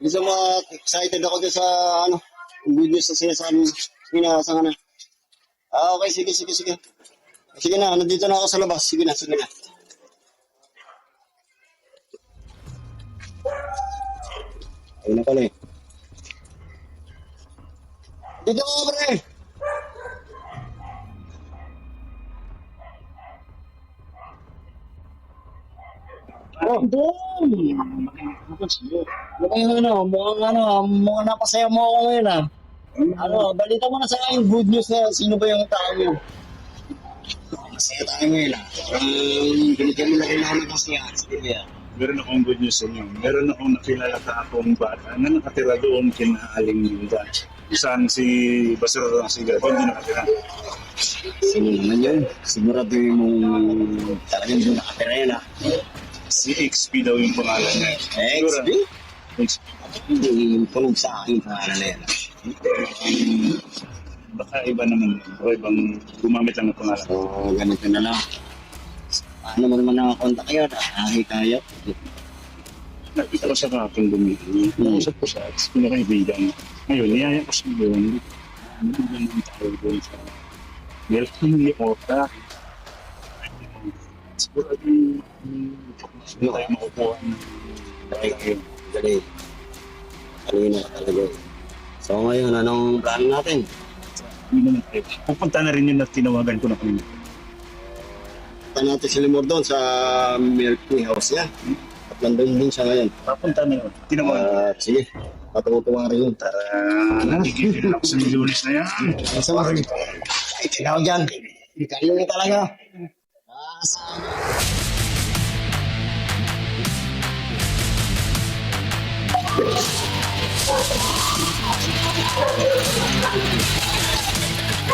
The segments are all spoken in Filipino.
Gusto mo, excited ako dyan sa, ano, good news sa sinasabi. Sige na, saan ka na? Okay, sige. Sige na, nandito na ako sa labas. Sige na. Ayun na pala eh. Dito ako, pre! Oh, doon! Mukhang napasaya mo ako ngayon ah. Balita mo na sa akin, good news na sino ba yung tao mo? Masaya tayo ngayon ah. Binigyan mo na rin ako ng kasiyahan. Sige ba? Meron akong good news sa inyo. Meron akong nakilala ka akong bata na nakatira doon kina Aling Linda. Isang si Basura ng Siga, doon din nakatira. Sino naman yun? Sigurado yung talagang doon nakatira yun ah. Si XP daw yung pangalan niya. XP? XP. Hindi yung tulog sa akin pangalan na yan. Baka iba naman o ibang gumamit lang ng pangalan. So, ganito na lang. Paano mo naman nakakontak kayo? Nakakikaya. Nakita ko siya kahapon bumili. Nausap ko siya at pinakaibigan. Ngayon, niyaya ko siya doon. Nabigyan ng tao doon sa Milky Ota. Siguro hindi tayo makukuha ng Galing. Kanina talaga. So ngayon, anong plano natin? Hindi naman tayo. Pupunta na rin yun na tinawagan ko na kanina. Punta natin si Limor doon sa Milky House niya. At nandun din siya ngayon. Papunta na yun. Tinawagan. Sige, patutuwa rin yun. Tara na. Tigil ako sa Lunes na yan. Masama rin. Ay, tinaw dyan. Ikayo na talaga.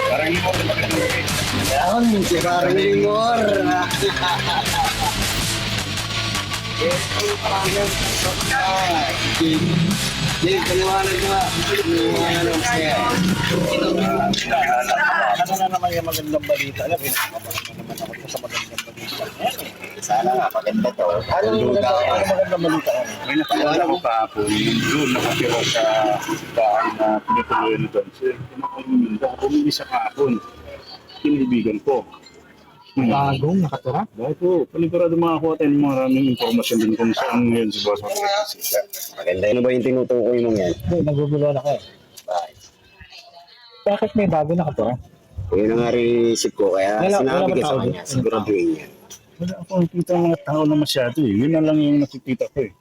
Parang hindi mo rin magandang. Yan, si Parang Limor. Jake, paliwanag mo. Paliwanag siya. Ano na naman yung magandang balita? Alam, pinakapalan naman ako sa magandang balita. Sana nga, maganda to. Ano magandang balita? May nakilala ko kahapon, yung doon nakatira sa bahay na pinutuloy na doon. So, bumili sa kahapon. Kinibigan ko. Bagong nakatira? Dahil po, panigurado makakuha tayo ng maraming informasyon din kung saan ngayon si Boss Jorge. Maganda yun ba yung tinutukoy mong yan? Hindi, naguguluhan ako eh. Bakit may bago nakatira? Yun ang nga rin isip ko, kaya Wala sinabi ba ko sa tao kanya, doon? siguraduhin niya. Wala akong nakita ng mga tao na masyado eh. Yun na lang yung nakikita ko eh.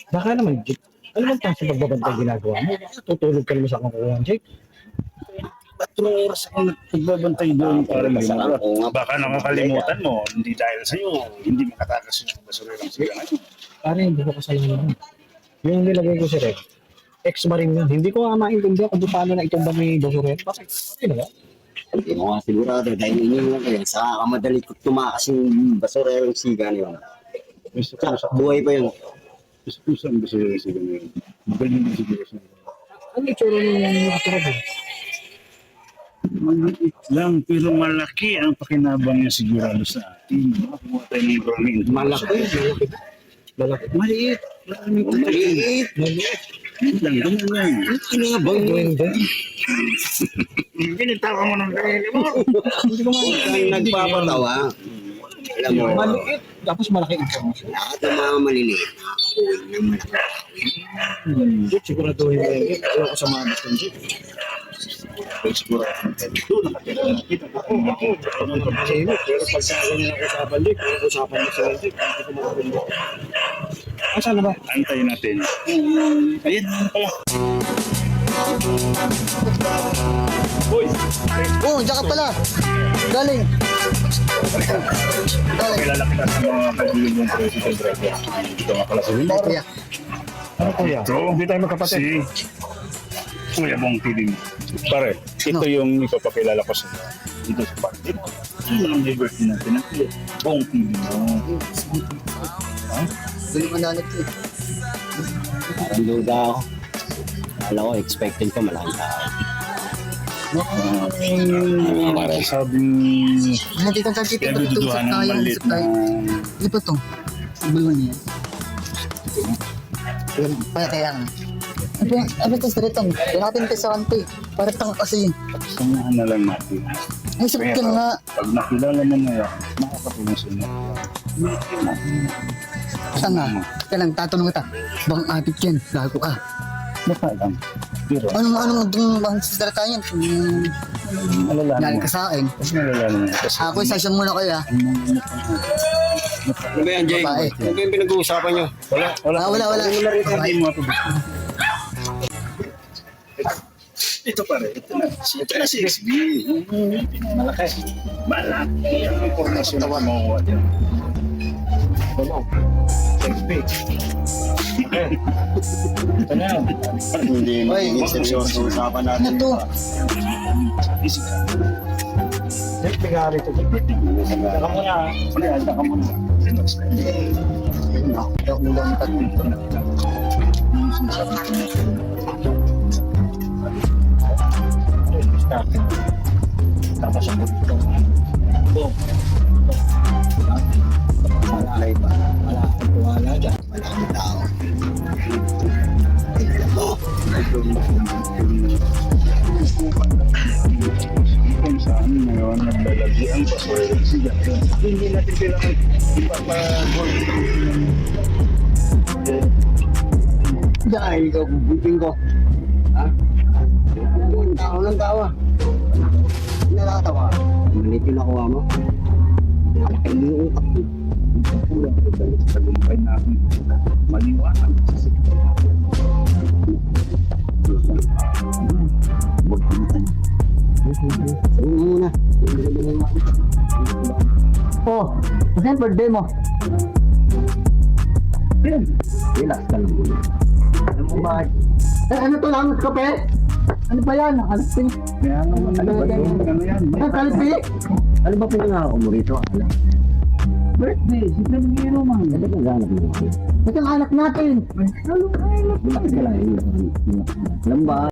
Baka naman, Jake. Ano man tayo sa pagbabantay ginagawa mo? Baka tutulog ka naman sa kakukuhan, Jake. 4 oras akong nagbabantay doon para Masarap. magmura. Oo nga. Baka nakakalimutan mo, hindi dahil sa'yo, hindi makatakas yung basurerang sila ngayon. Pare, hindi ko kasalanan. Yung nilagay ko si Red, ex-marine yun. Hindi ko nga maintindihan kung paano na itong ba may basuret. Bakit? Bakit na ba? Hindi mo nga sigurado, dahil iniwan kayo, sa kamadali ko tumakas yung basurerong siga na yun. Tsaka, buhay pa yun. Gusto ang basurerang sila ngayon. Magaling din siguro siya. Ano itsura yung nakatira doon? Maliit lang, pero malaki ang pakinabang niya sigurado sa atin. Makakuha tayo ng maraming Malaki. Malaki. Maliit. Maliit. Maliit. Maliit lang, ganun lang. Kinabang mo yun. Binitawa mo ng sarili mo. Hindi ko Ang nagpapatawa. Alam mo, Maliit. Tapos malaki information. lahat ng mga maliliit. Uy, ng malaki. Jake, siguraduhin mo yan, Jake. Ayaw ko sa mga gusto, Jake. Doon nakatira. Nakita ko. Pero pag sa akin yung usapan, Jake, kung usapan mo sa Jake, hindi ko makapagod. Saan na ba? Antayin natin. Ayun, pala. Boy! Oh, diyan ka pala. Galing. Kilala kita sa mga kaibigan mong president driver. Ito nga pala si Wilmar. Ano kuya? Ito, Hindi tayo magkapatid. si Kuya Bong Piling. Pare, ito yung ipapakilala ko sa dito sa party. Ito ang liberty natin. Ang Bong Piling. Dali manalit ko. Parang duda ako. Alam ko, expected ko malaking tao. Sabing Hindi ka kasi pinadududuhan ng maliit na Ano ba ito? Balon niya. Kaya nga. Ano ito sa rito? Pinapin sa kanto eh. Parang tanga kasi. Samahan na lang natin. May sakit ka nga. Pag nakilala mo na yan, makakatulong sa inyo. Tanga. Kaya lang, tatanong kita. Bang atit yan? Gago ka. Baka lang. Pero, Anong bang sisalita yan? malalaman Nari mo. ka sa akin. Kasi malalaman mo. Kasi Ako, session muna kayo ah. Ano ba yan, Jay? Babae. Ano ba yung pinag-uusapan nyo? Wala. Wala rin hindi mo ito. Ito pa rin. Ito na si XB. Malaki. Malaki ang impormasyon na makuha dyan. XB. Ito na. Hindi Oy, magiging seryoso usapan Ano natin. to? Next, tingari ito. Saka mo na. Alda ka muna. Relax ka. Ako mula ang tatlo. Tapos ang buto. Boom. Malay ba? Wala akong tuwala dyan. Maraming tao. Kung saan ngayon naglalagyan pa so siya. Hindi natin kailangan ipapagol. Dahil ikaw, bubuting ko. Ha? Tao ng tawa. Hindi nakatawa. Malit yung nakuha mo. Malaki yung utak mo. Kulang ko dahil sa tagumpay natin. Maliwanag sa sikip natin. Huwag ka natin. Sabi mo muna. Oh, kasi yung birthday mo. Relax ka lang muna. Alam mo ba? Ano to lang, kape? Ano pa yan? Kalpi? Kaya naman ano ba ito? Ano yan? Kalpi? Ano ba pinangako mo rito? Alam? Birthday, si Plangero man. Ano ba ganap mo? Ito ang anak natin. Relax ka lang. Alam ba?